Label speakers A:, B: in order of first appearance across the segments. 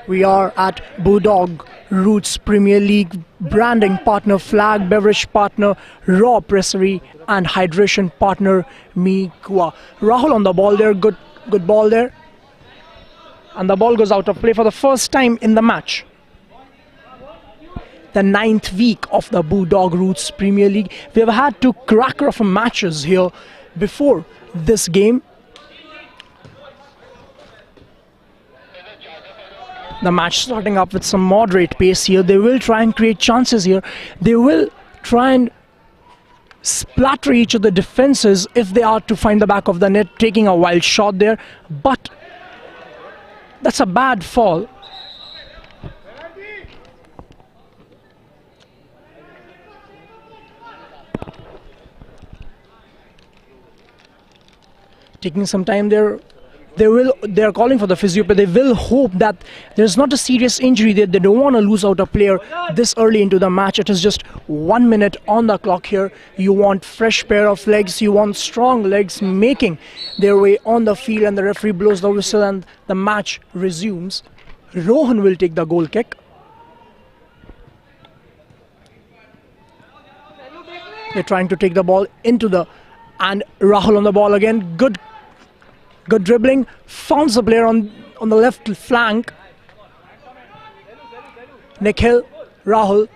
A: We are at Bulldog Roots Premier League, branding partner, flag beverage partner, raw pressery and hydration partner Miqua. Rahul on the ball there, good ball there. And the ball goes out of play for the first time in the match. The 9th week of the Bulldog Roots Premier League. We have had two cracker of matches here before this game. The match starting up with some moderate pace here. They will try and create chances here. They will try and splatter each of the defenses if they are to find the back of the net, taking a wild shot there. But that's a bad fall. Taking some time there. They are calling for the physio, but they will hope that there's not a serious injury there. They don't want to lose out a player this early into the match. It is just 1 minute on the clock here. You want fresh pair of legs. You want strong legs making their way on the field, and the referee blows the whistle and the match resumes. Rohan will take the goal kick. They're trying to take the ball into the, and Rahul on the ball again. Good dribbling, founds the player on the left flank. Nikhil, Rahul.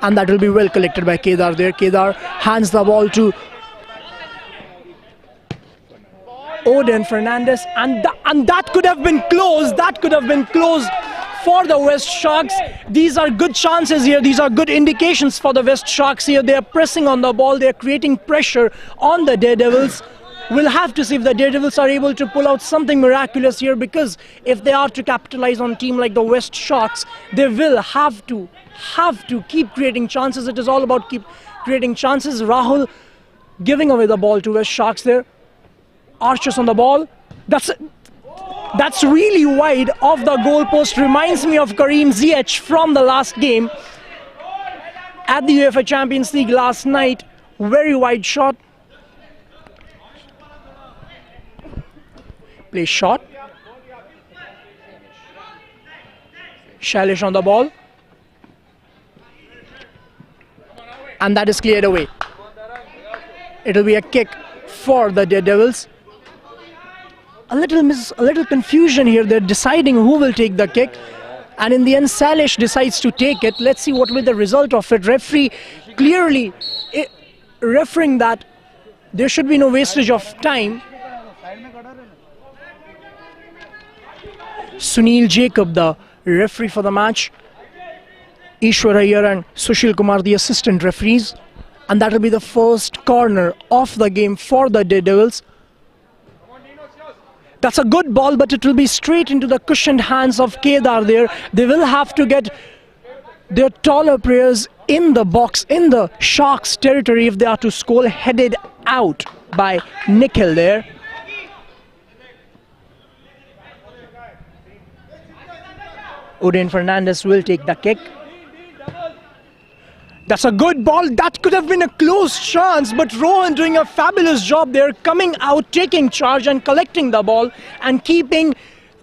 A: And that will be well collected by Kedar there. Kedar hands the ball to Odin Fernandez, and that could have been close. That could have been close for the West Sharks. These are good chances here. These are good indications for the West Sharks here. They are pressing on the ball. They are creating pressure on the Daredevils. We'll have to see if the Daredevils are able to pull out something miraculous here, because if they are to capitalize on a team like the West Sharks, they will have to keep creating chances. It is all about keep creating chances. Rahul giving away the ball to West Sharks there. Archers on the ball. That's really wide off the goalpost. Reminds me of Kareem Ziyech from the last game at the UEFA Champions League last night. Very wide shot. Play shot. Shailesh on the ball. And that is cleared away. It will be a kick for the Daredevils. A little confusion here. They're deciding who will take the kick, and in the end Shailesh decides to take it. Let's see what will be the result of it. Referee clearly referring that there should be no wastage of time. Sunil Jacob, the referee for the match. Ishwar Iyer and Sushil Kumar, the assistant referees. And that will be the first corner of the game for the Daredevils. That's a good ball, but it will be straight into the cushioned hands of Kedar there. They will have to get their taller players in the box, in the Sharks territory, if they are to score. Headed out by Nikhil there. Odin Fernandez will take the kick. That's a good ball. That could have been a close chance, but Rohan doing a fabulous job there, coming out, taking charge and collecting the ball and keeping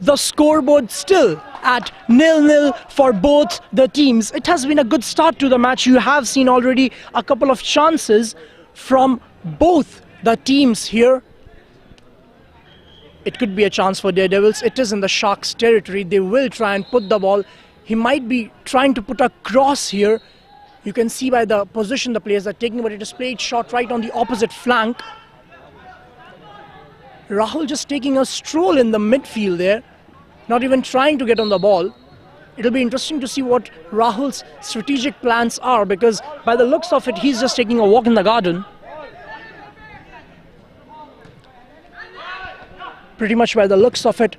A: the scoreboard still at 0-0 for both the teams. It has been a good start to the match. You have seen already a couple of chances from both the teams here. It could be a chance for Daredevils. It is in the Sharks territory. They will try and put the ball. He might be trying to put a cross here. You can see by the position the players are taking, but it is played short right on the opposite flank. Rahul just taking a stroll in the midfield there, not even trying to get on the ball. It'll be interesting to see what Rahul's strategic plans are, because by the looks of it, he's just taking a walk in the garden. Pretty much by the looks of it,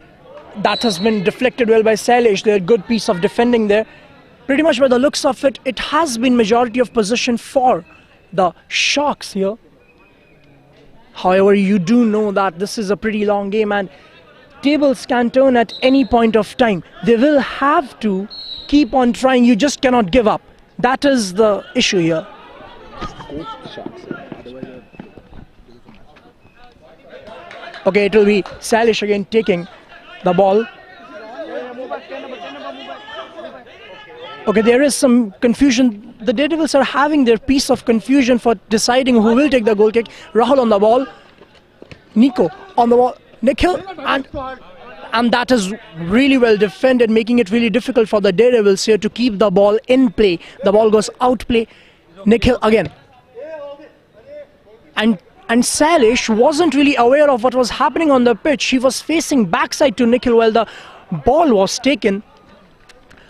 A: that has been deflected well by Shailesh. There, good piece of defending there. Pretty much by the looks of it, it has been majority of possession for the Sharks here. However, you do know that this is a pretty long game and tables can turn at any point of time. They will have to keep on trying. You just cannot give up. That is the issue here. Okay, it will be Salish again taking the ball. Okay, there is some confusion. The Daredevils are having their piece of confusion for deciding who will take the goal kick. Rahul on the ball. Nico on the ball. Nikhil, and that is really well defended, making it really difficult for the Daredevils here to keep the ball in play. The ball goes out play. Nikhil again. And Salish wasn't really aware of what was happening on the pitch. He was facing backside to Nikhil while the ball was taken.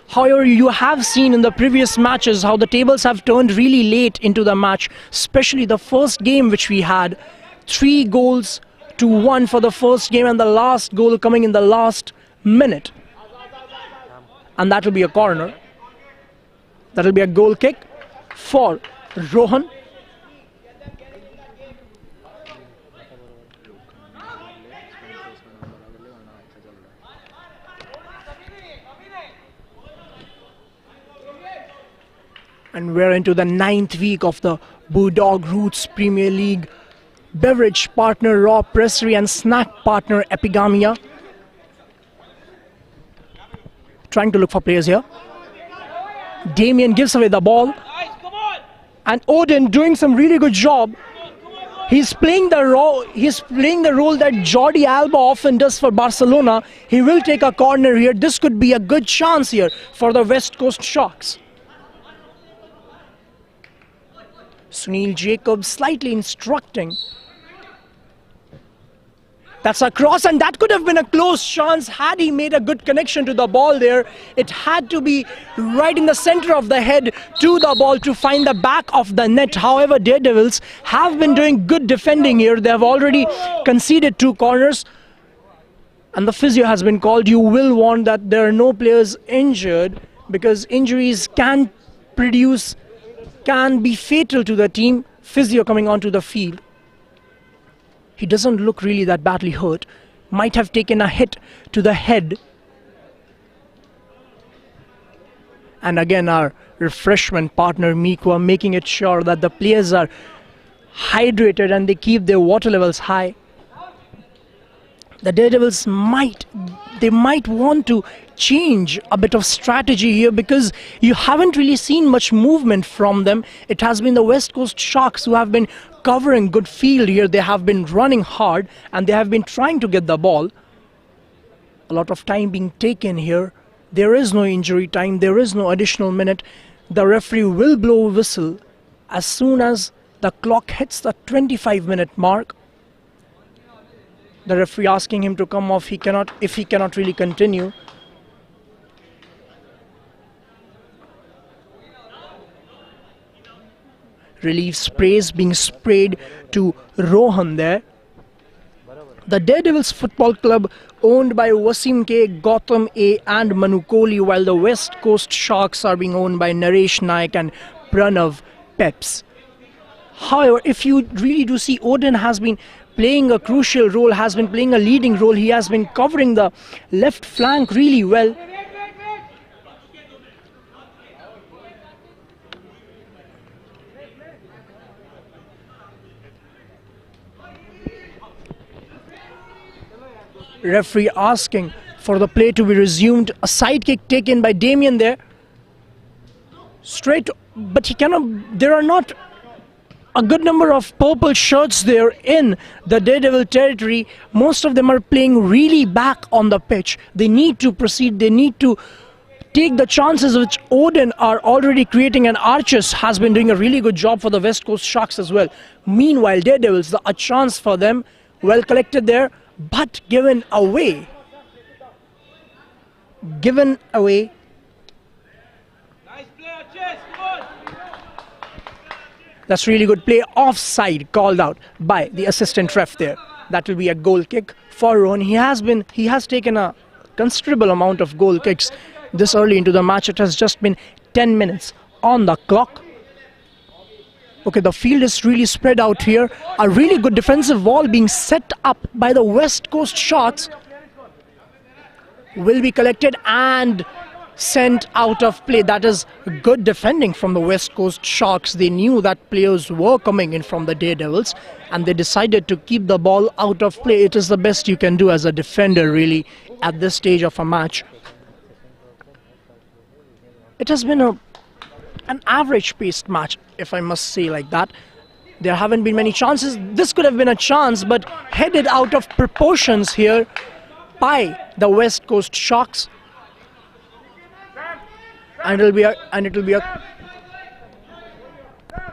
A: However, you have seen in the previous matches how the tables have turned really late into the match, especially the first game which we had. 3-1 for the first game, and the last goal coming in the last minute. And that will be a corner. That will be a goal kick for Rohan. And we're into the 9th week of the Bulldog Roots Premier League. Beverage partner Raw Pressery and snack partner Epigamia. Trying to look for players here. Damien gives away the ball. And Odin doing some really good job. He's playing the role that Jordi Alba often does for Barcelona. He will take a corner here. This could be a good chance here for the West Coast Sharks. Sunil Jacobs slightly instructing. That's a cross, and that could have been a close chance had he made a good connection to the ball there. It had to be right in the center of the head to the ball to find the back of the net. However, Daredevils have been doing good defending here. They have already conceded 2 corners. And the physio has been called. You will warn that there are no players injured, because injuries can be fatal to the team. Physio coming onto the field. He doesn't look really that badly hurt. Might have taken a hit to the head. And again, our refreshment partner Mikwa making it sure that the players are hydrated and they keep their water levels high. The Daredevils might want to change a bit of strategy here, because you haven't really seen much movement from them. It has been the West Coast Sharks who have been covering good field here. They have been running hard and they have been trying to get the ball. A lot of time being taken here. There is no injury time. There is no additional minute. The referee will blow a whistle as soon as the clock hits the 25-minute mark. The referee asking him to come off. If he cannot really continue. Relief sprays being sprayed to Rohan there. The Daredevils Football Club owned by Wasim K, Gautam A and Manu Kohli, while the West Coast Sharks are being owned by Naresh Naik and Pranav Peps. However, if you really do see, Odin has been playing a crucial role, has been playing a leading role. He has been covering the left flank really well. Referee asking for the play to be resumed. A side kick taken by Damien there. Straight, but he cannot. There are not a good number of purple shirts there in the Daredevil territory. Most of them are playing really back on the pitch. They need to proceed. They need to take the chances which Odin are already creating, and Arches has been doing a really good job for the West Coast Sharks as well. Meanwhile, Daredevils, a chance for them. Well collected there, but given away. Given away. That's really good play. Offside called out by the assistant ref there. That will be a goal kick for Rohan. He has taken a considerable amount of goal kicks this early into the match. It has just been 10 minutes on the clock. Okay, the field is really spread out here. A really good defensive wall being set up by the West Coast Sharks will be collected, and sent out of play. That is good defending from the West Coast Sharks. They knew that players were coming in from the Daredevils and they decided to keep the ball out of play. It is the best you can do as a defender, really, at this stage of a match. It has been an average-paced match, if I must say like that. There haven't been many chances. This could have been a chance, but headed out of proportions here by the West Coast Sharks. And it'll be a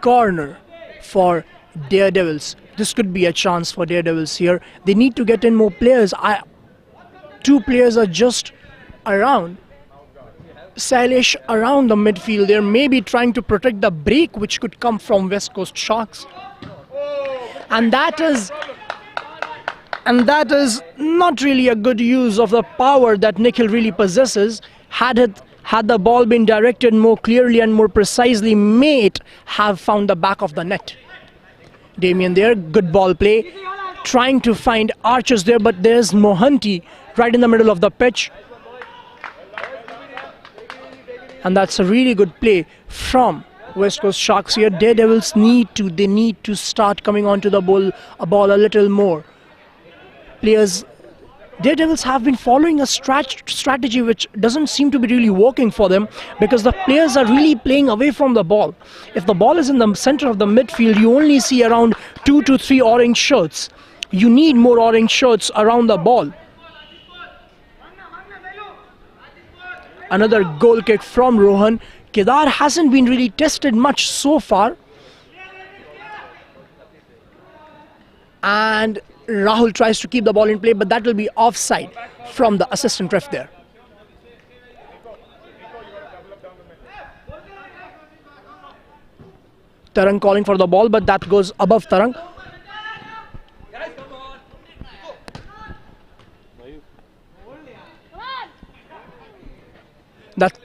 A: corner for Daredevils. This could be a chance for Daredevils here. They need to get in more players. Two players are just around. Salish around the midfield. They're maybe trying to protect the break which could come from West Coast Sharks. And that is not really a good use of the power that Nikhil really possesses. Had the ball been directed more clearly and more precisely, may it have found the back of the net. Damien there, good ball play. Trying to find Archers there, but there's Mohanty right in the middle of the pitch. And that's a really good play from West Coast Sharks here. Daredevils need to start coming onto the ball a little more. Daredevils have been following a strategy which doesn't seem to be really working for them, because the players are really playing away from the ball. If the ball is in the center of the midfield, you only see around 2 to 3 orange shirts. You need more orange shirts around the ball. Another goal kick from Rohan. Kedar hasn't been really tested much so far. And Rahul tries to keep the ball in play, but that will be offside from the assistant ref there. Tarang calling for the ball, but that goes above Tarang.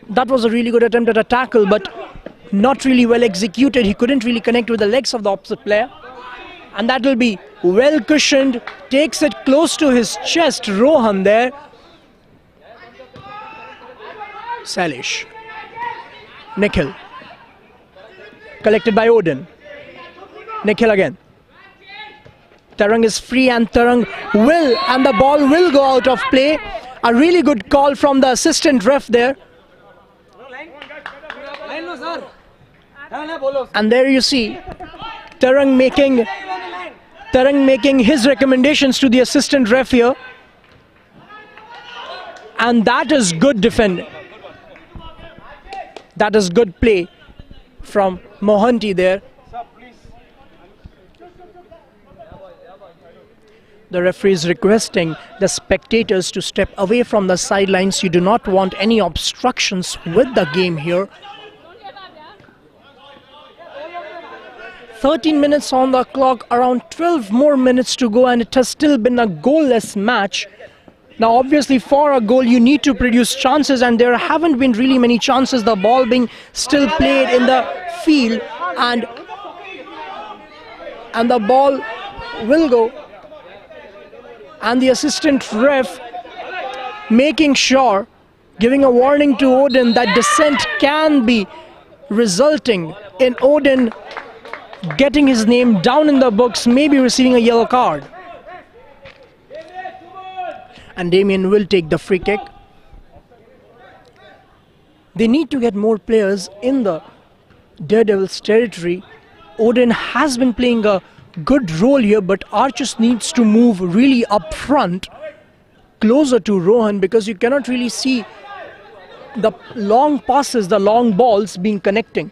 A: That was a really good attempt at a tackle, but not really well executed. He couldn't really connect with the legs of the opposite player. And that will be well cushioned. Takes it close to his chest. Rohan there. Salish. Nikhil. Collected by Odin. Nikhil again. Tarang is free and Tarang and the ball will go out of play. A really good call from the assistant ref there. And there you see Tarang making his recommendations to the assistant ref here. And that is good defending. That is good play from Mohanty there. The referee is requesting the spectators to step away from the sidelines. You do not want any obstructions with the game here. 13 minutes on the clock, around 12 more minutes to go, and it has still been a goalless match. Now obviously for a goal you need to produce chances, and there haven't been really many chances. The ball being still played in the field, and the ball will go. And the assistant ref making sure, giving a warning to Odin that dissent can be resulting in Odin getting his name down in the books, maybe receiving a yellow card. And Damien will take the free kick. They need to get more players in the Daredevils territory. Odin has been playing a good role here, but Archers needs to move really up front, closer to Rohan, because you cannot really see the long passes, the long balls being connecting.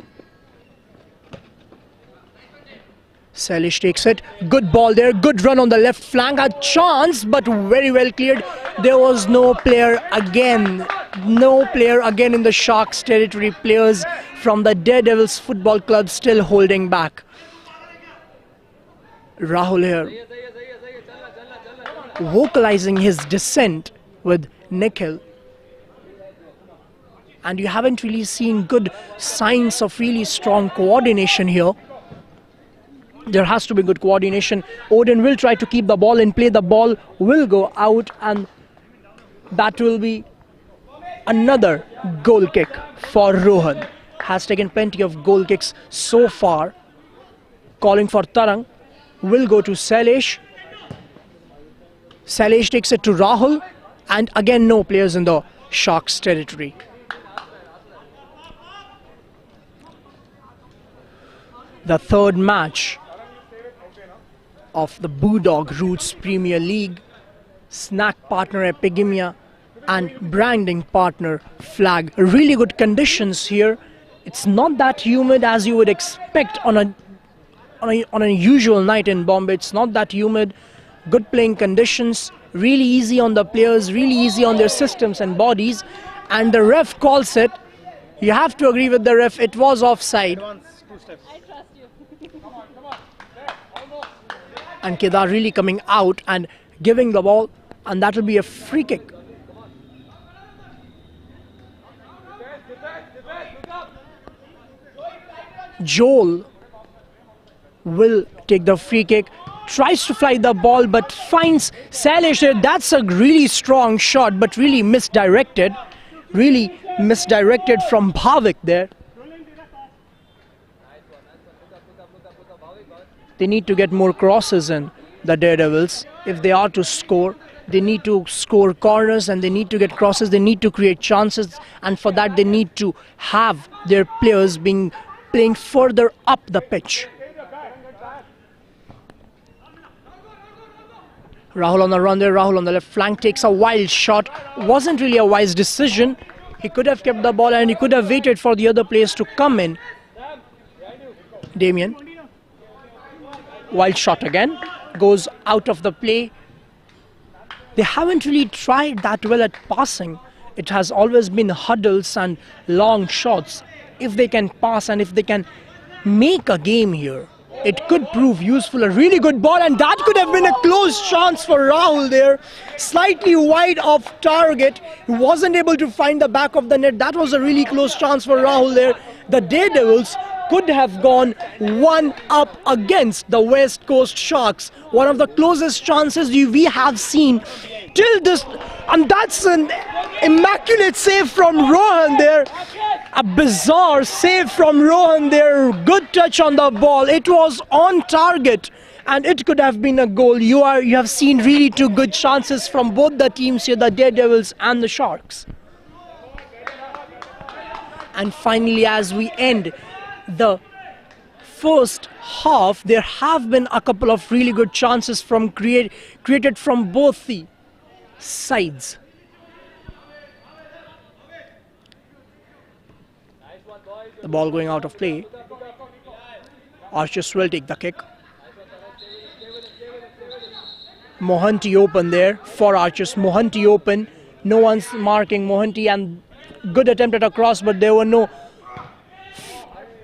A: Salish takes it. Good ball there. Good run on the left flank. A chance, but very well cleared. There was no player again. No player again in the Sharks territory. Players from the Daredevils Football Club still holding back. Rahul here vocalizing his dissent with Nikhil. And you haven't really seen good signs of really strong coordination here. There has to be good coordination. Odin will try to keep the ball in play. The ball will go out, and that will be Another goal kick for Rohan. Has taken plenty of goal kicks so far. Calling for Tarang. Will go to Sailesh. Sailesh takes it to Rahul. And again no players in the Sharks territory. The third match of the Bulldog Roots Premier League. Snack partner Epigemia and branding partner Flag. Really good conditions here. It's not that humid as you would expect on a usual night in Bombay. It's not that humid. Good playing conditions. Really easy on the players. Really easy on their systems and bodies. And the ref calls it. You have to agree with the ref. It was offside. And Kedar really coming out and giving the ball. And that will be a free kick. Joel will take the free kick, tries to fly the ball but finds Sailesh there. That's a really strong shot but really misdirected. Really misdirected from Bhavik there. They need to get more crosses in, the Daredevils. If they are to score, they need to score corners and they need to get crosses. They need to create chances, and for that they need to have their players playing further up the pitch. Rahul on the run there. Rahul on the left flank takes a wild shot. Wasn't really a wise decision. He could have kept the ball and he could have waited for the other players to come in. Damien. Wild shot again. Goes out of the play. They haven't really tried that well at passing. It has always been huddles and long shots. If they can pass and if they can make a game here, it could prove useful. A really good ball, and that could have been a close chance for Rahul there. Slightly wide of target. He wasn't able to find the back of the net. That was a really close chance for Rahul there. The Daredevils could have gone one up against the West Coast Sharks. One of the closest chances we have seen till this, and that's an immaculate save from Rohan there. A bizarre save from Rohan there. Good touch on the ball. It was on target and it could have been a goal. You have seen really two good chances from both the teams here, the Daredevils and the Sharks. And finally, as we end the first half, there have been a couple of really good chances from created from both the sides. The ball going out of play. Archers will take the kick. Mohanty open there for Archers. Mohanty open. No one's marking Mohanty, and good attempt at a cross, but there were no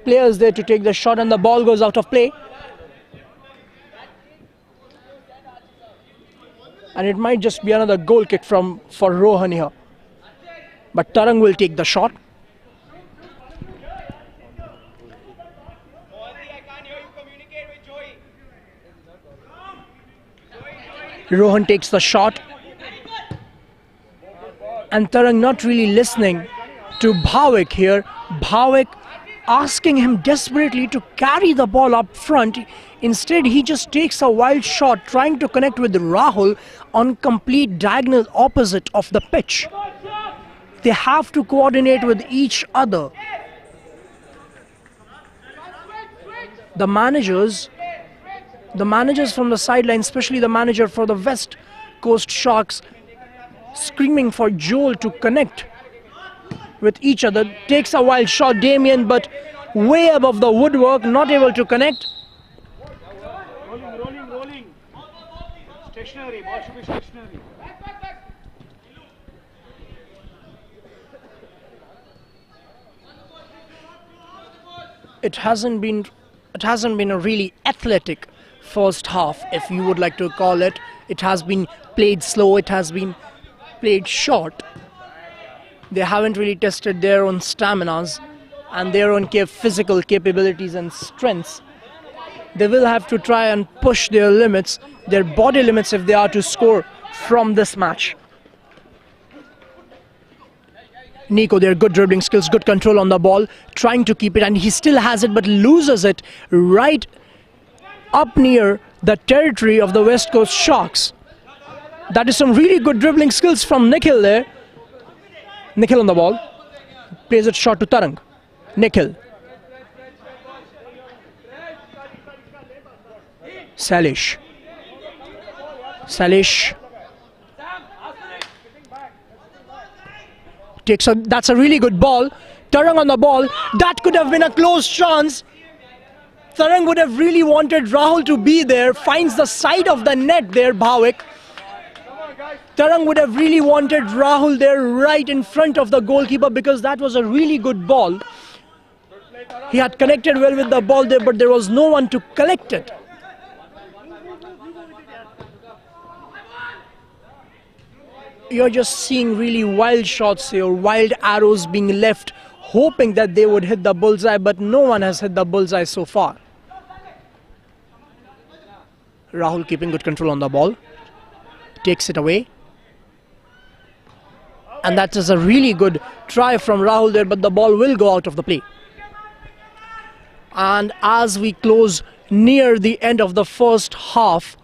A: players there to take the shot, and the ball goes out of play. And it might just be another goal kick for Rohan here. But Tarang will take the shot. Rohan takes the shot. And Tarang not really listening to Bhavik here. Bhavik asking him desperately to carry the ball up front. Instead, he just takes a wild shot trying to connect with Rahul on complete diagonal opposite of the pitch. They have to coordinate with each other. The managers from the sideline, especially the manager for the West Coast Sharks, screaming for Joel to connect with each other. Takes a wild shot, Damien, but way above the woodwork, not able to connect.
B: Rolling. Stationary, ball should be stationary.
A: It hasn't been a really athletic first half, if you would like to call it. It has been played slow, it has been played short. They haven't really tested their own staminas and their own physical capabilities and strengths. They will have to try and push their limits, their body limits, if they are to score from this match. Nico there, good dribbling skills, good control on the ball, trying to keep it, and he still has it but loses it right up near the territory of the West Coast Sharks. That is some really good dribbling skills from Nikhil there. Nikhil on the ball, plays it short to Tarang. Nikhil. Salish. That's a really good ball. Tarang on the ball. That could have been a close chance. Tarang would have really wanted Rahul to be there. Finds the side of the net there, Bhavik. Tarang would have really wanted Rahul there right in front of the goalkeeper because that was a really good ball. He had connected well with the ball there, but there was no one to collect it. You're just seeing really wild shots here, wild arrows being left, hoping that they would hit the bullseye, but no one has hit the bullseye so far. Rahul keeping good control on the ball, takes it away. And that is a really good try from Rahul there, but the ball will go out of the play. And as we close near the end of the first half,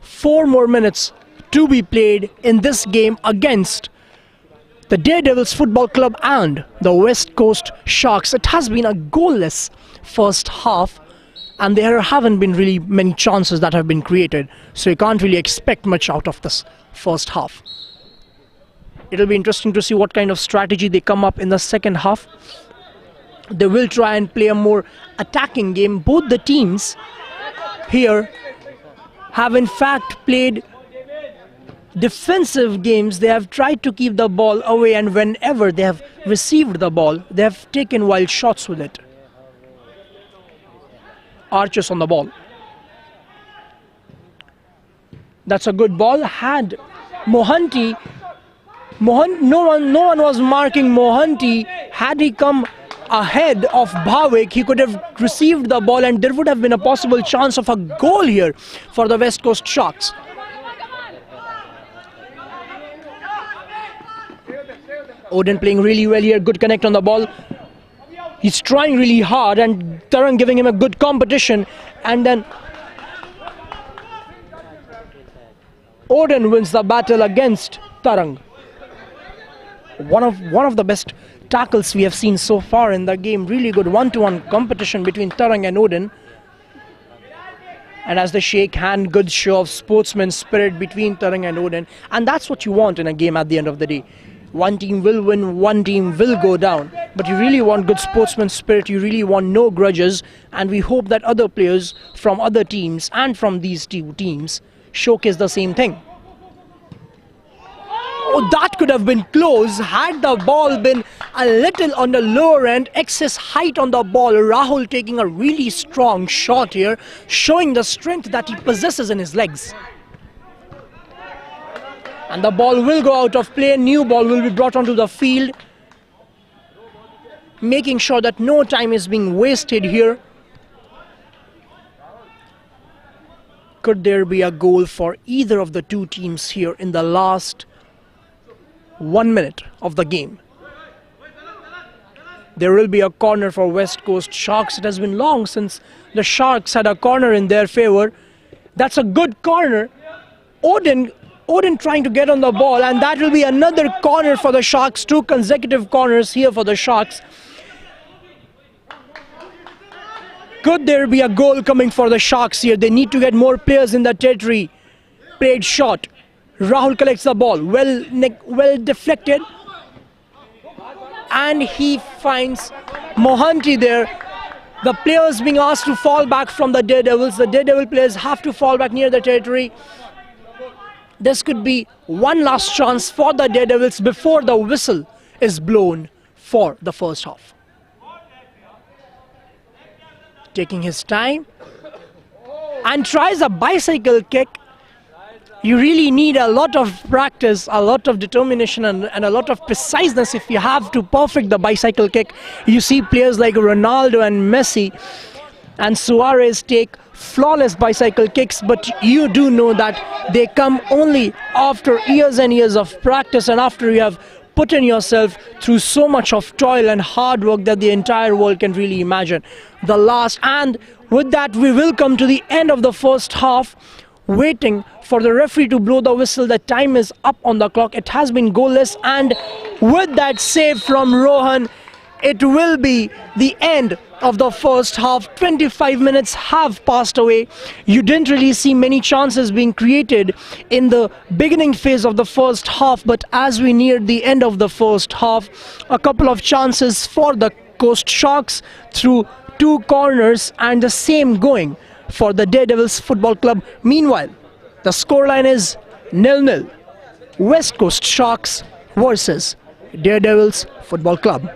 A: 4 more minutes to be played in this game against the Daredevils Football Club and the West Coast Sharks. It has been a goalless first half, and there haven't been really many chances that have been created, so you can't really expect much out of this first half. It'll be interesting to see what kind of strategy they come up in the second half. They will try and play a more attacking game. Both the teams here have in fact played defensive games. They have tried to keep the ball away, and whenever they have received the ball, they have taken wild shots with it. Archers on the ball. That's a good ball. Had Mohanty, no one was marking Mohanty. Had he come ahead of Bhavik, he could have received the ball and there would have been a possible chance of a goal here for the West Coast Sharks. Odin playing really well here, good connect on the ball. He's trying really hard and Tarang giving him a good competition, and then Odin wins the battle against Tarang. One of the best tackles we have seen so far in the game. Really good one-to-one competition between Tarang and Odin. And as they shake hand, good show of sportsman spirit between Tarang and Odin. And that's what you want in a game at the end of the day. One team will win, one team will go down. But you really want good sportsman spirit, you really want no grudges. And we hope that other players from other teams and from these two teams showcase the same thing. Oh, that could have been close had the ball been a little on the lower end. Excess height on the ball. Rahul taking a really strong shot here, showing the strength that he possesses in his legs. And the ball will go out of play. New ball will be brought onto the field, making sure that no time is being wasted here. Could there be a goal for either of the two teams here in the last 1 minute of the game? There will be a corner for West Coast Sharks. It has been long since the Sharks had a corner in their favor. That's a good corner. Odin trying to get on the ball, and that will be another corner for the Sharks. 2 consecutive corners here for the Sharks. Could there be a goal coming for the Sharks here? They need to get more players in the territory. Played shot. Rahul collects the ball, well deflected, and he finds Mohanty there. The players being asked to fall back from the Daredevils. The Daredevil players have to fall back near the territory. This could be one last chance for the Daredevils before the whistle is blown for the first half. Taking his time and tries a bicycle kick. You really need a lot of practice, a lot of determination and a lot of preciseness if you have to perfect the bicycle kick. You see players like Ronaldo and Messi and Suarez take flawless bicycle kicks, but you do know that they come only after years and years of practice and after you have put in yourself through so much of toil and hard work that the entire world can really imagine. The last, and with that we will come to the end of the first half, waiting for the referee to blow the whistle. The time is up on the clock. It has been goalless, and with that save from Rohan, it will be the end of the first half. 25 minutes have passed away. You didn't really see many chances being created in the beginning phase of the first half, but as we neared the end of the first half, a couple of chances for the Coast Sharks through two corners, and the same going for the Daredevils Football Club. Meanwhile, the scoreline is 0-0. West Coast Sharks versus Daredevils Football Club.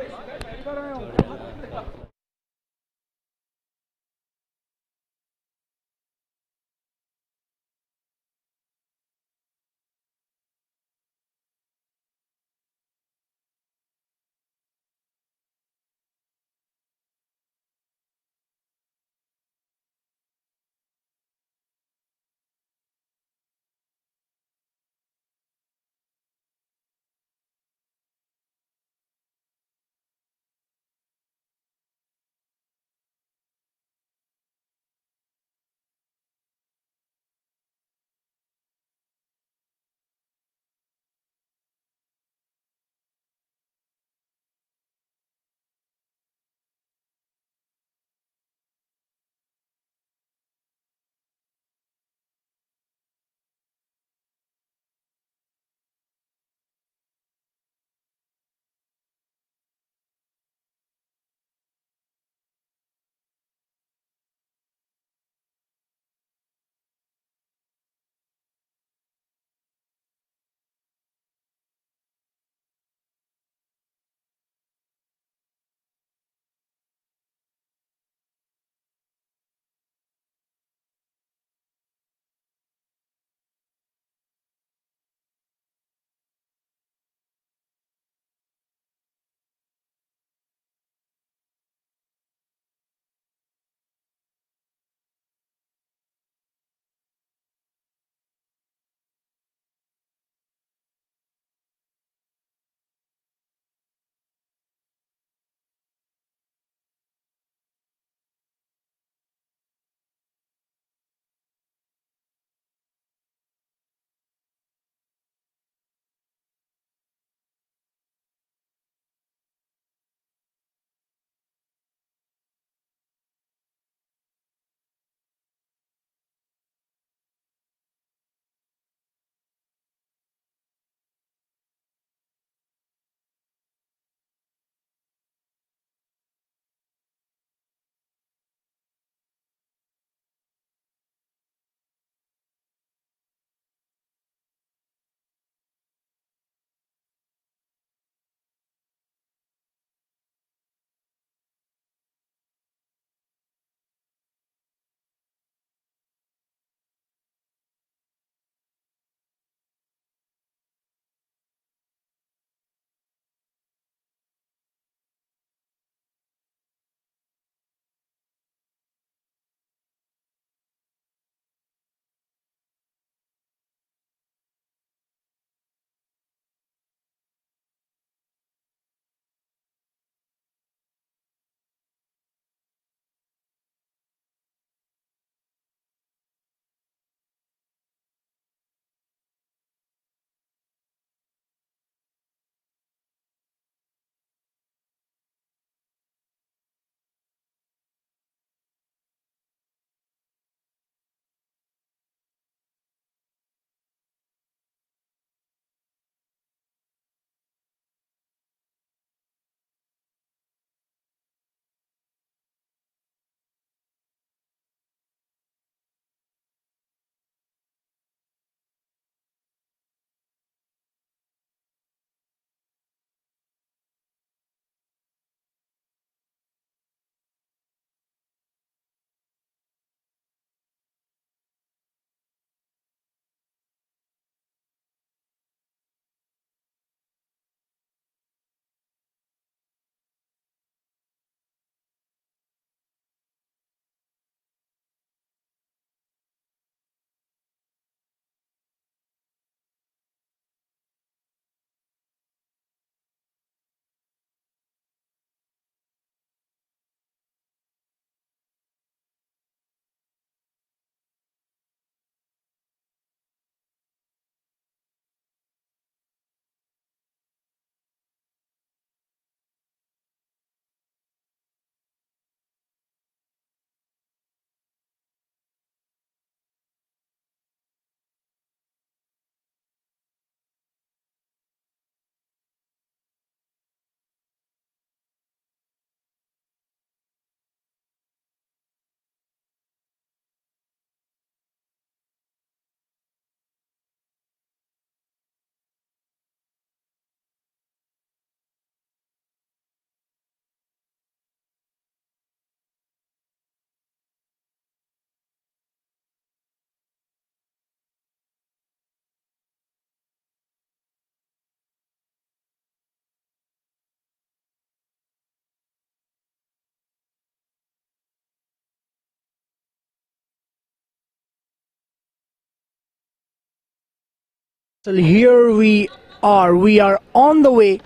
A: So here we are. We are on the way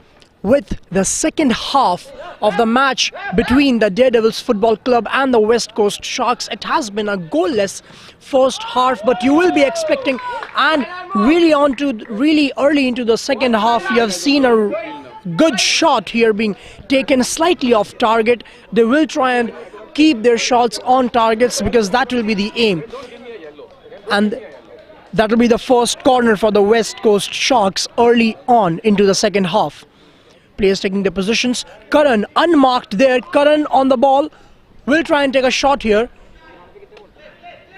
A: with the second half of the match between the Daredevils Football Club and the West Coast Sharks. It has been a goalless first half, but you will be expecting, and really early into the second half, you have seen a good shot here being taken slightly off target. They will try and keep their shots on targets because that will be the aim. And that will be the first corner for the West Coast Sharks early on into the second half. Players taking their positions. Karan unmarked there. Karan on the ball. Will try and take a shot here.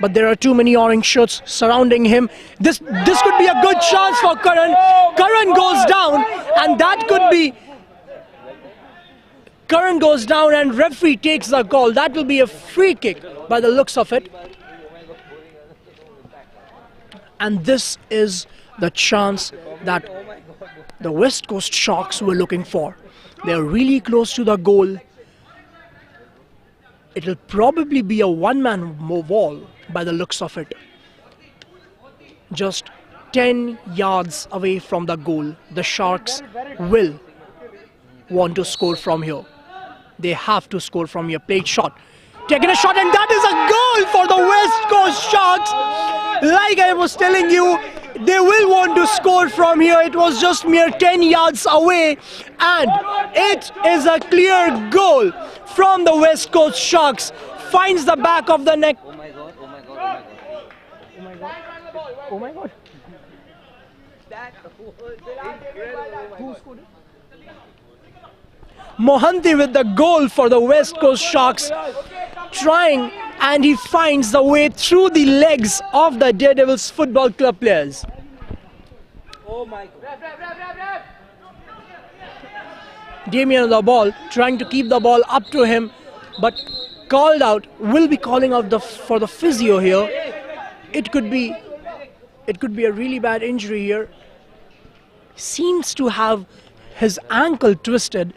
A: But there are too many orange shirts surrounding him. This could be a good chance for Karan. Karan goes down, and that could be... Karan goes down and referee takes the call. That will be a free kick by the looks of it. And this is the chance that the West Coast Sharks were looking for. They're really close to the goal. It'll probably be a one-man wall by the looks of it. Just 10 yards away from the goal. The Sharks will want to score from here. They have to score from here. Played shot. Taking a shot, and that is a goal for the West Coast Sharks. Like I was telling you, they will want to score from here. It was just mere 10 yards away, and it is a clear goal from the West Coast Sharks. Finds the back of the net.
C: Oh my god, oh my god, oh my god.
A: Oh my god.
C: That was incredible. Who scored it?
A: Mohanty with the goal for the West Coast Sharks, trying, and he finds the way through the legs of the Daredevils Football Club players.
C: Oh my god.
A: Damien on the ball, trying to keep the ball up to him, but called out. Will be calling out for the physio here. It could be a really bad injury here. Seems to have his ankle twisted.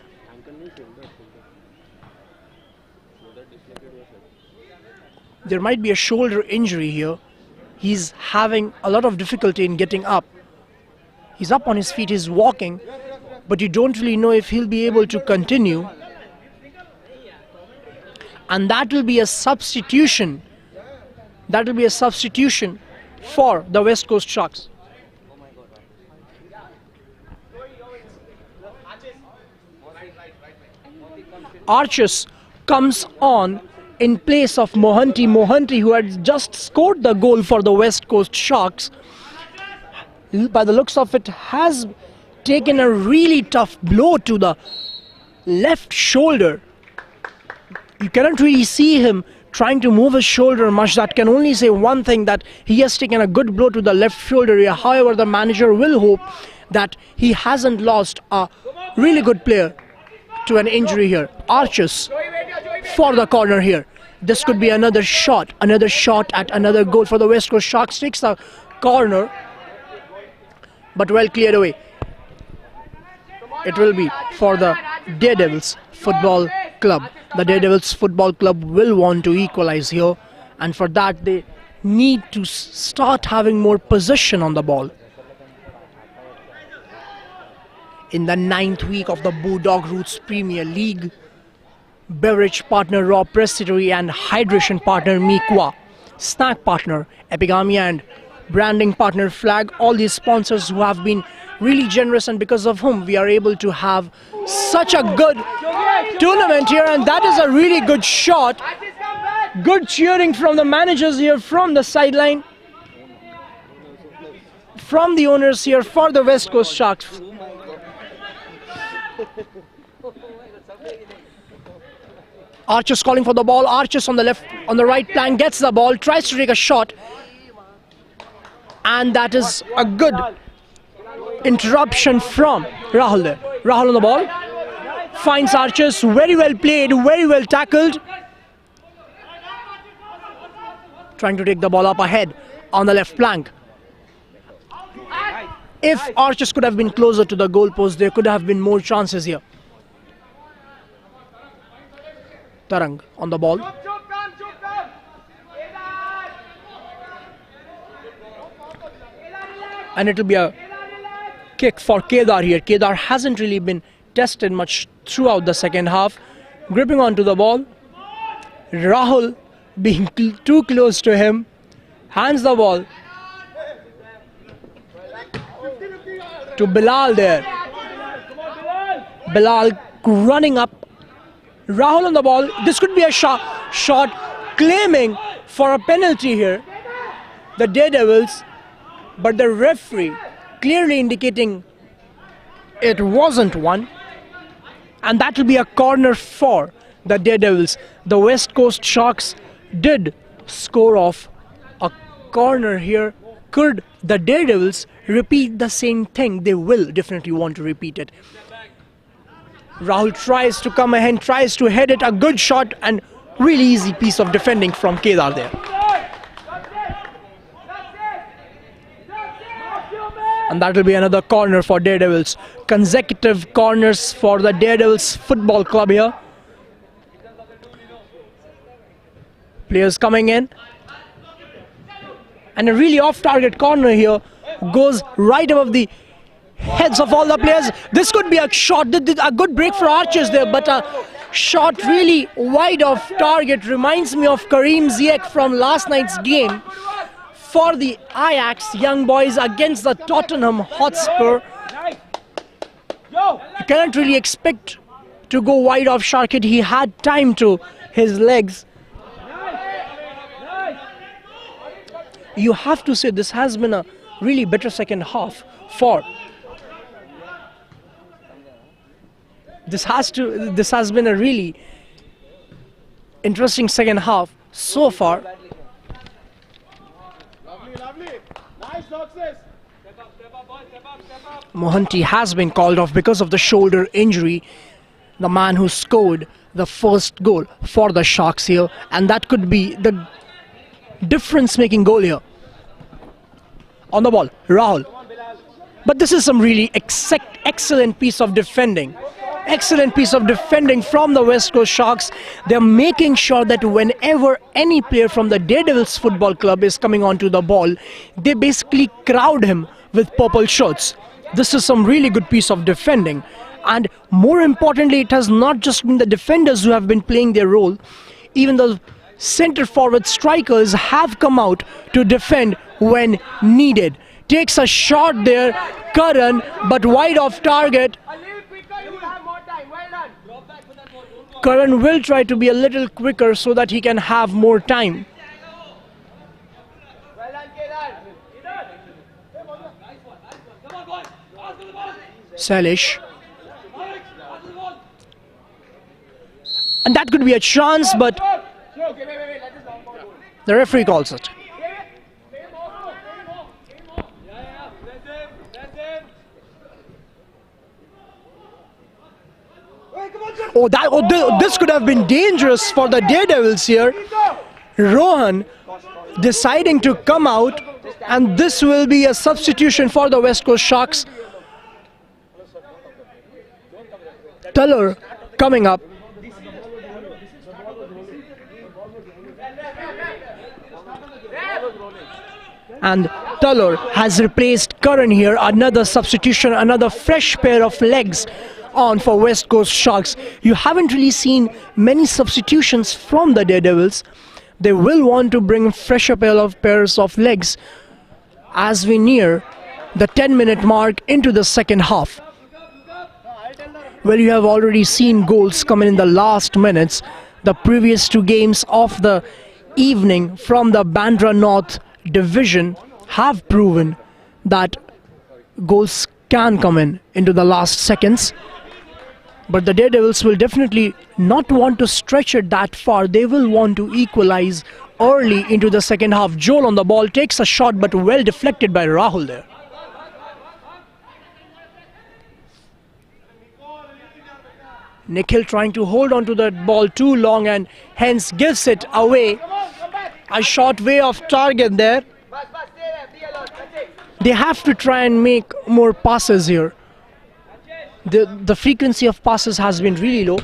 A: There might be a shoulder injury here. He's having a lot of difficulty in getting up. He's up on his feet, he's walking, but you don't really know if he'll be able to continue. And that will be a substitution. That will be a substitution for the West Coast Sharks. Arches comes on in place of Mohanty. Mohanty, who had just scored the goal for the West Coast Sharks, by the looks of it, has taken a really tough blow to the left shoulder. You cannot really see him trying to move his shoulder much. That can only say one thing, that he has taken a good blow to the left shoulder here. However, the manager will hope that he hasn't lost a really good player to an injury here. Arches for the corner here. This could be another shot at another goal for the West Coast Sharks. Takes the corner, but well cleared away. It will be for the Daredevils Football Club. The Daredevils Football Club will want to equalize here, and for that they need to start having more possession on the ball. In the 9th week of the Bulldog Roots Premier League, beverage partner Raw Presbytery and hydration partner Miqua, snack partner Epigamia and branding partner Flag, all these sponsors who have been really generous and because of whom we are able to have such a good tournament here. And that is a really good shot. Good cheering from the managers here from the sideline, from the owners here for the West Coast Sharks. Arches calling for the ball. Arches on the right flank, gets the ball, tries to take a shot, and that is a good interruption from Rahul there. Rahul on the ball, finds Arches. Very well played, very well tackled. Trying to take the ball up ahead on the left flank. If Arches could have been closer to the goalpost, there could have been more chances here. Tarang on the ball. And it will be a kick for Kedar here. Kedar hasn't really been tested much throughout the second half. Gripping onto the ball. Rahul being too close to him. Hands the ball to Bilal there. Bilal running up. Rahul on the ball. This could be a shot claiming for a penalty here. The Daredevils, but the referee clearly indicating it wasn't one. And that will be a corner for the Daredevils. The West Coast Sharks did score off a corner here. Could the Daredevils repeat the same thing? They will definitely want to repeat it. Rahul tries to come ahead, tries to head it. A good shot and really easy piece of defending from Kedar there. And that will be another corner for Daredevils. Consecutive corners for the Daredevils Football Club here. Players coming in. And a really off-target corner here. Goes right above the heads of all the players. This could be a shot. A good break for Archers there, but a shot really wide of target. Reminds me of Kareem Ziyech from last night's game for the Ajax young boys against the Tottenham Hotspur. You cannot really expect to go wide of Sharkit. He had time to his legs. You have to say this has been a really better second half for. This has been a really interesting second half so far. Mohanty has been called off because of the shoulder injury. The man who scored the first goal for the Sharks here, and that could be the difference-making goal here. On the ball, Rahul. But this is some really excellent piece of defending. Excellent piece of defending from the West Coast Sharks. They're making sure that whenever any player from the Daredevils Football Club is coming onto the ball, they basically crowd him with purple shirts. This is some really good piece of defending. And more importantly, it has not just been the defenders who have been playing their role. Even the centre forward strikers have come out to defend when needed. Takes a shot there, Karan, but wide off target. Karan will try to be a little quicker so that he can have more time. Salish. And that could be a chance, but the referee calls it. This could have been dangerous for the Daredevils here. Rohan deciding to come out, and this will be a substitution for the West Coast Sharks. Tuller coming up. And Tuller has replaced Karan here. Another substitution, another fresh pair of legs on for West Coast Sharks. You haven't really seen many substitutions from the Daredevils. They will want to bring fresher pairs of legs as we near the 10-minute mark into the second half. Well, you have already seen goals come in the last minutes. The previous two games of the evening from the Bandra North division have proven that goals can come in into the last seconds. But the Daredevils will definitely not want to stretch it that far. They will want to equalize early into the second half. Joel on the ball takes a shot, but well deflected by Rahul there. Nikhil trying to hold on to that ball too long and hence gives it away. A shot way off target there. They have to try and make more passes here. The frequency of passes has been really low.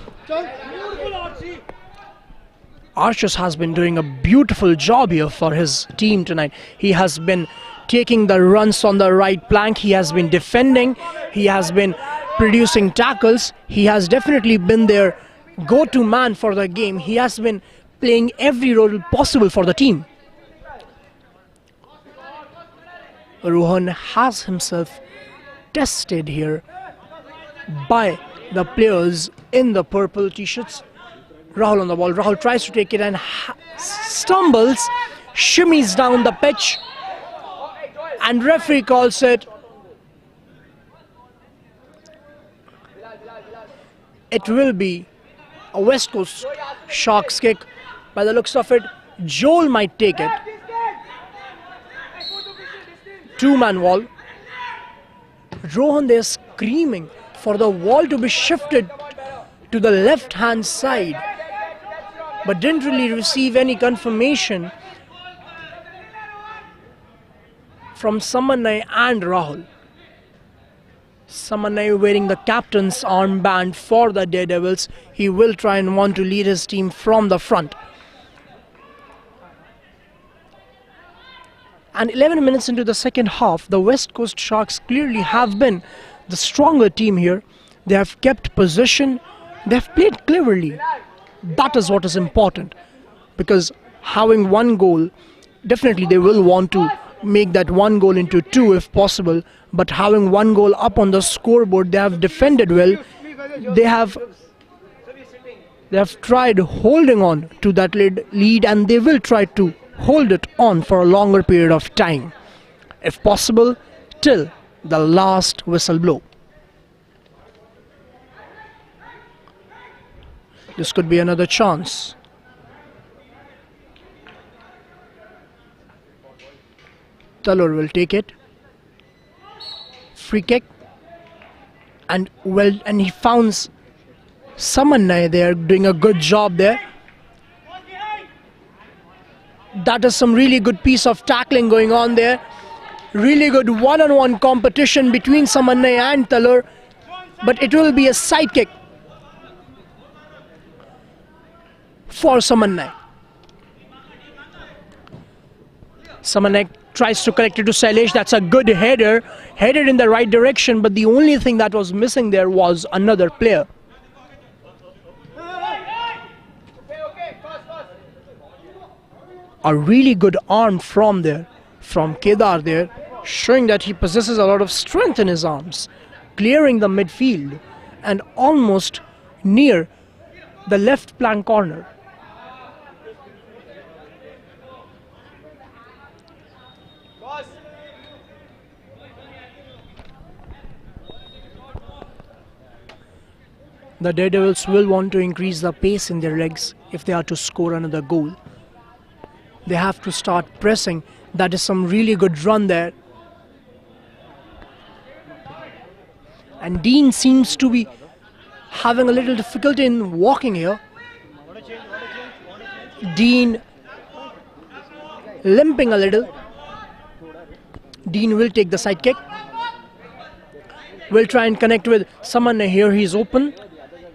A: Archers has been doing a beautiful job here for his team tonight. He has been taking the runs on the right plank. He has been defending. He has been producing tackles. He has definitely been their go-to man for the game. He has been playing every role possible for the team. Rohan has himself tested here by the players in the purple t-shirts. Rahul on the ball. Rahul tries to take it and stumbles, shimmies down the pitch, and referee calls it. It will be a West Coast Sharks kick. By the looks of it, Joel might take it. Two-man wall. Rohan, they're screaming for the wall to be shifted to the left-hand side, but didn't really receive any confirmation from Samanai and Rahul. Samanai wearing the captain's armband for the Daredevils. He will try and want to lead his team from the front. And 11 minutes into the second half, the West Coast Sharks clearly have been the stronger team here. They have kept possession. They have played cleverly. That is what is important, because having one goal, definitely they will want to make that one goal into two if possible, but having one goal up on the scoreboard, they have defended well. They have tried holding on to that lead, and they will try to hold it on for a longer period of time, if possible, till the last whistle blow. This could be another chance. Talur will take it. Free kick. And he found Samanai there doing a good job there. That is some really good piece of tackling going on there. Really good one-on-one competition between Samanai and Talur. But it will be a side kick for Samanai. Samanai tries to collect it to Sailesh. That's a good header. Headed in the right direction, but the only thing that was missing there was another player. A really good arm from Kedar there, showing that he possesses a lot of strength in his arms, clearing the midfield and almost near the left flank corner. The Daredevils will want to increase the pace in their legs if they are to score another goal. They have to start pressing. That is some really good run there. And Dean seems to be having a little difficulty in walking here. Dean limping a little. Dean will take the side kick. Will try and connect with Samanai here. He's open.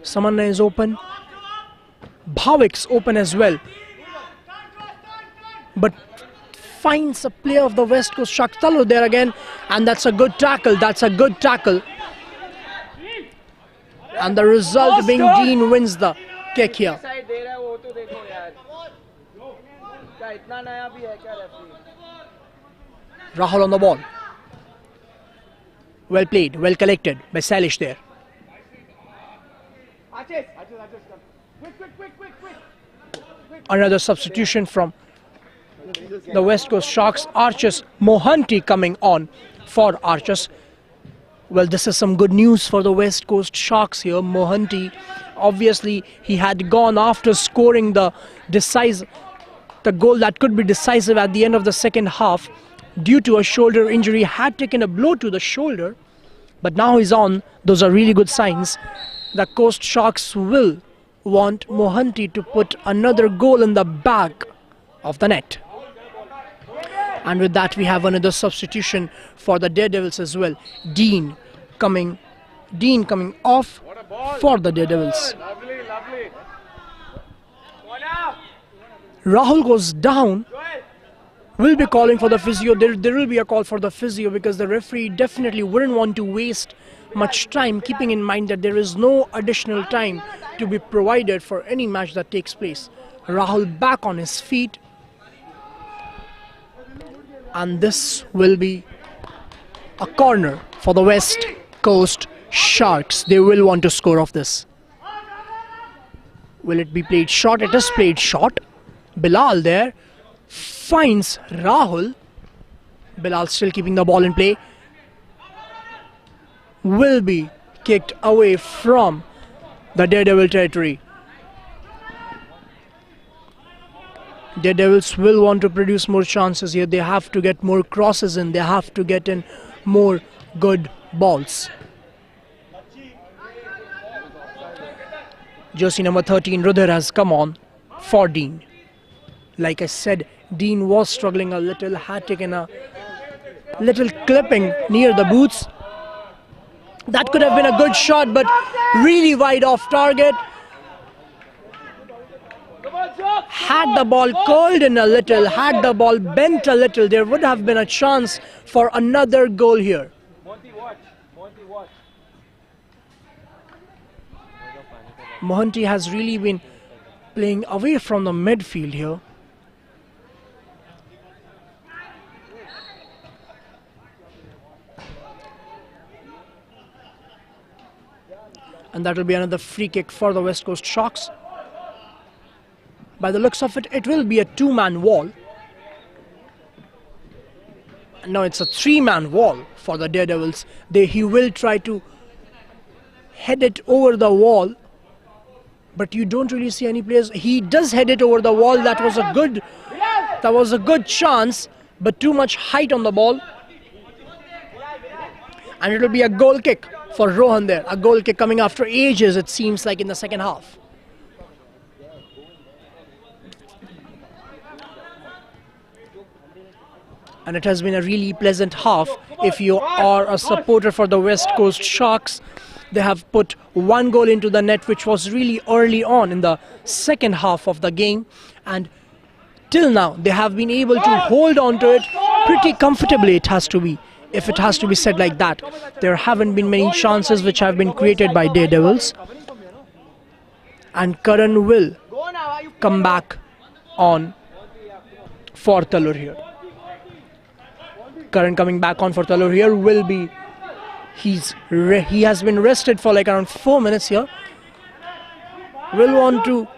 A: Samanai is open. Bhavik's open as well. But finds a player of the West Coast Sharks, Talur there again, and that's a good tackle. That's a good tackle. And the result being Dean wins the kick here. Rahul on the ball. Well played, well collected by Sailesh there. Another substitution from the West Coast Sharks. Archers, Mohanty coming on for Archers. Well, this is some good news for the West Coast Sharks here. Mohanty, obviously, he had gone after scoring the goal that could be decisive at the end of the second half. Due to a shoulder injury, had taken a blow to the shoulder, but now he's on. Those are really good signs. The Coast Sharks will want Mohanty to put another goal in the back of the net. And with that, we have another substitution for the Daredevils as well. Dean coming off for the Daredevils.
B: Lovely.
A: Rahul goes down. Will be calling for the physio. There will be a call for the physio because the referee definitely wouldn't want to waste much time, keeping in mind that there is no additional time to be provided for any match that takes place. Rahul back on his feet, and this will be a corner for the West Coast Sharks. They will want to score off this. Will it be played short? It is played short. Bilal there finds Rahul. Bilal still keeping the ball in play. Will be kicked away from the Daredevil territory. Daredevils will want to produce more chances here. They have to get more crosses in. They have to get in more good balls. Jersey number 13, Rudher, has come on for Dean. Like I said, Dean was struggling a little, had taken a little clipping near the boots. That could have been a good shot, but really wide off target. Had the ball curled in a little, had the ball bent a little, there would have been a chance for another goal here. Mohanty has really been playing away from the midfield here. And that will be another free kick for the West Coast Sharks. By the looks of it, it will be a two-man wall. And now it's a three-man wall for the Daredevils. He will try to head it over the wall, but you don't really see any players. He does head it over the wall. That was a good chance, but too much height on the ball. And it will be a goal kick for Rohan there. A goal kick coming after ages, it seems like, in the second half. And it has been a really pleasant half. If you are a supporter for the West Coast Sharks, they have put one goal into the net, which was really early on in the second half of the game. And till now, they have been able to hold on to it pretty comfortably, it has to be. If it has to be said like that. There haven't been many chances which have been created by Daredevils. And Karan will come back on for Talur here. Karan coming back on for Talur here will be... He has been rested for like around 4 minutes here. Will want to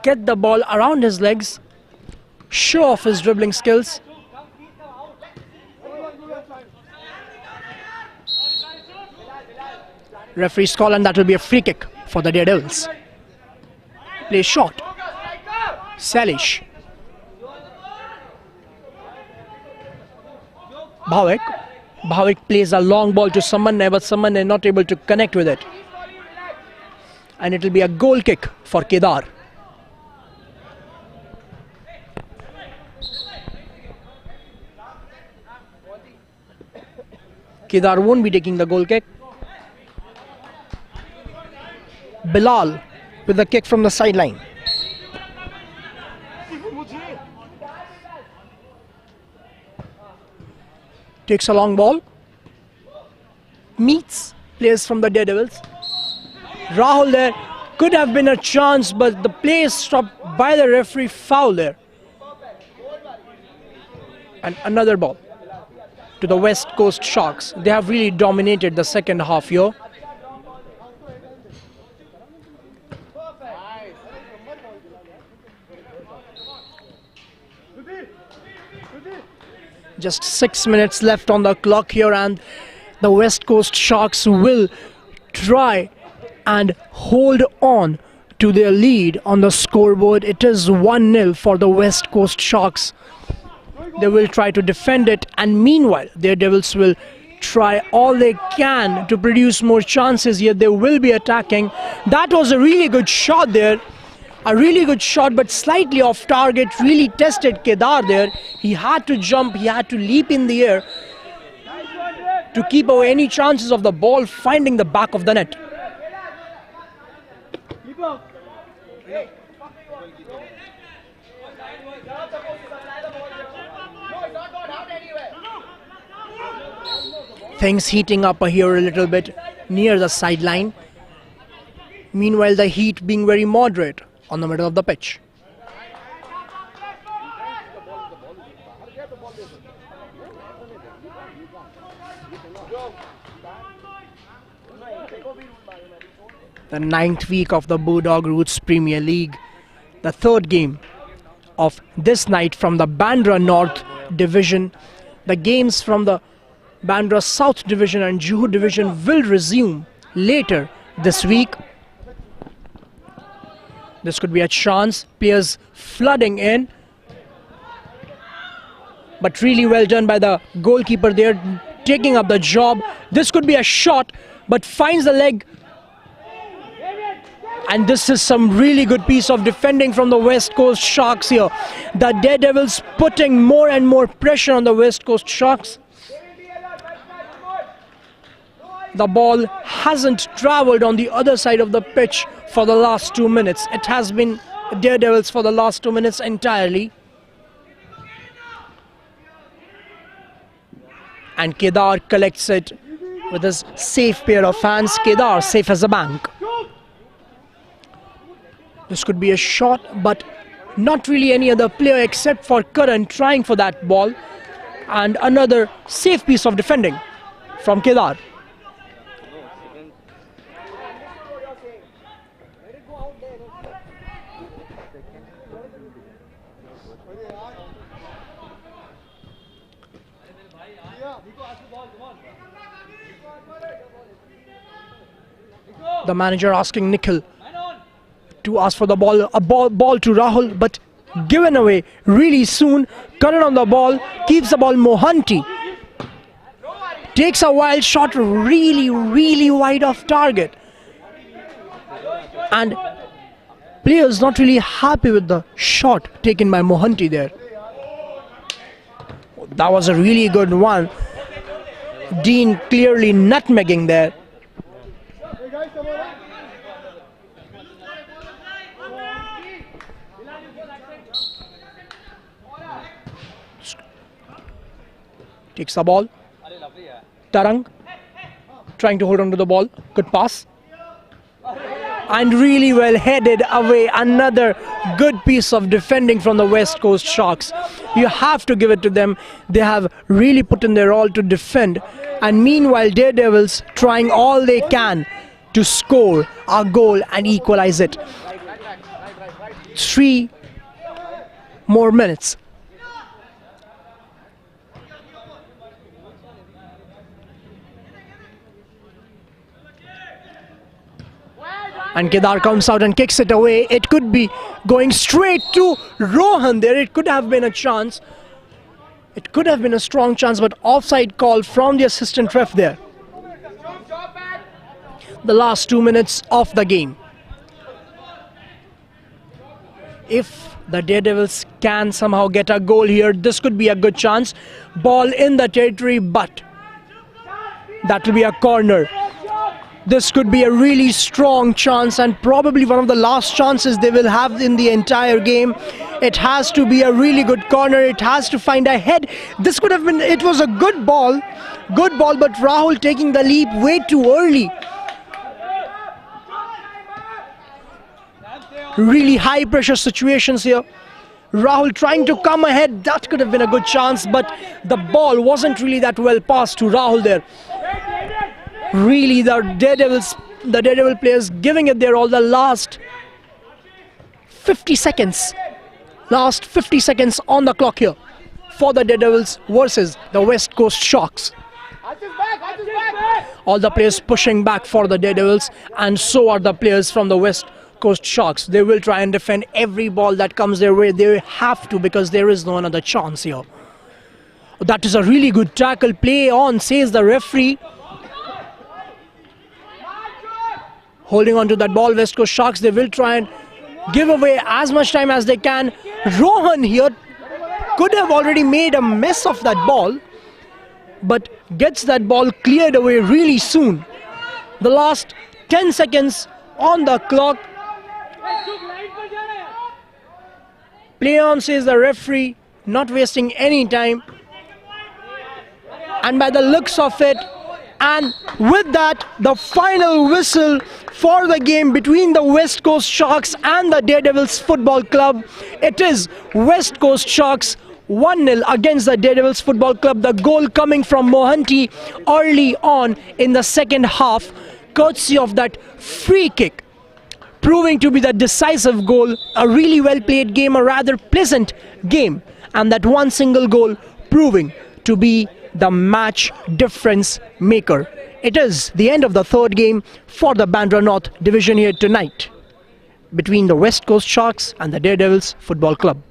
A: get the ball around his legs, show off his dribbling skills. Referee's call, and that will be a free kick for the Daredevils. Play short. Salish. Bhavik plays a long ball to Samanne, but Samanne is not able to connect with it. And it will be a goal kick for Kedar. Kedar won't be taking the goal kick. Bilal with a kick from the sideline. Takes a long ball. Meets players from the Daredevils. Rahul there. Could have been a chance, but the play is stopped by the referee. Foul there. And another ball to the West Coast Sharks. They have really dominated the second half here. Just 6 minutes left on the clock here, and the West Coast Sharks will try and hold on to their lead on the scoreboard. It is 1-0 for the West Coast Sharks. They will try to defend it, and meanwhile, their Devils will try all they can to produce more chances here. They will be attacking. That was a really good shot there. A really good shot, but slightly off target. Really tested Kedar there. He had to jump, he had to leap in the air to keep away any chances of the ball finding the back of the net. Things heating up here a little bit near the sideline. Meanwhile, the heat being very moderate on the middle of the pitch. The 9th week of the Bulldog Roots Premier League. The 3rd game of this night from the Bandra North Division. The games from the Bandra South Division and Juhu Division will resume later this week. This could be a chance. Players flooding in. But really well done by the goalkeeper there, taking up the job. This could be a shot, but finds the leg. And this is some really good piece of defending from the West Coast Sharks here. The Daredevils putting more and more pressure on the West Coast Sharks. The ball hasn't travelled on the other side of the pitch for the last 2 minutes. It has been Daredevils for the last 2 minutes entirely. And Kedar collects it with his safe pair of hands. Kedar safe as a bank. This could be a shot, but not really any other player except for Karan trying for that ball. And another safe piece of defending from Kedar. The manager asking Nikhil to ask for the ball, a ball to Rahul, but given away really soon. Karan on the ball, keeps the ball. Mohanty takes a wild shot, really wide off target. And players not really happy with the shot taken by Mohanty there. That was a really good one. Dean clearly nutmegging there. Takes the ball. Tarang trying to hold on to the ball. Good pass. And really well headed away. Another good piece of defending from the West Coast Sharks. You have to give it to them. They have really put in their all to defend. And meanwhile, Daredevils trying all they can to score a goal and equalize it. 3 more minutes. And Kedar comes out and kicks it away. It could be going straight to Rohan there. It could have been a chance. It could have been a strong chance, but offside call from the assistant ref there. The last 2 minutes of the game. If the Daredevils can somehow get a goal here, this could be a good chance. Ball in the territory, but that will be a corner. This could be a really strong chance and probably one of the last chances they will have in the entire game. It has to be a really good corner. It has to find a head. This could have been, it was a good ball, but Rahul taking the leap way too early. Really high pressure situations here. Rahul trying to come ahead. That could have been a good chance, but the ball wasn't really that well passed to Rahul there. Really, the Daredevil players giving it their all. The last 50 seconds. Last 50 seconds on the clock here for the Daredevils versus the West Coast Sharks. All the players pushing back for the Daredevils, and so are the players from the West Coast Sharks. They will try and defend every ball that comes their way. They have to, because there is no another chance here. That is a really good tackle. Play on, says the referee. Holding on to that ball, West Coast Sharks, they will try and give away as much time as they can. Rohan here could have already made a mess of that ball, but gets that ball cleared away really soon. The last 10 seconds on the clock. Play on, says the referee, not wasting any time. And by the looks of it, And with that, the final whistle for the game between the West Coast Sharks and the Daredevils Football Club. It is West Coast Sharks 1-0 against the Daredevils Football Club. The goal coming from Mohanty early on in the second half, courtesy of that free kick, proving to be the decisive goal. A really well played game, a rather pleasant game, and that one single goal proving to be the match difference maker. It is the end of the third game for the Bandra North division here tonight between the West Coast Sharks and the Daredevils Football Club.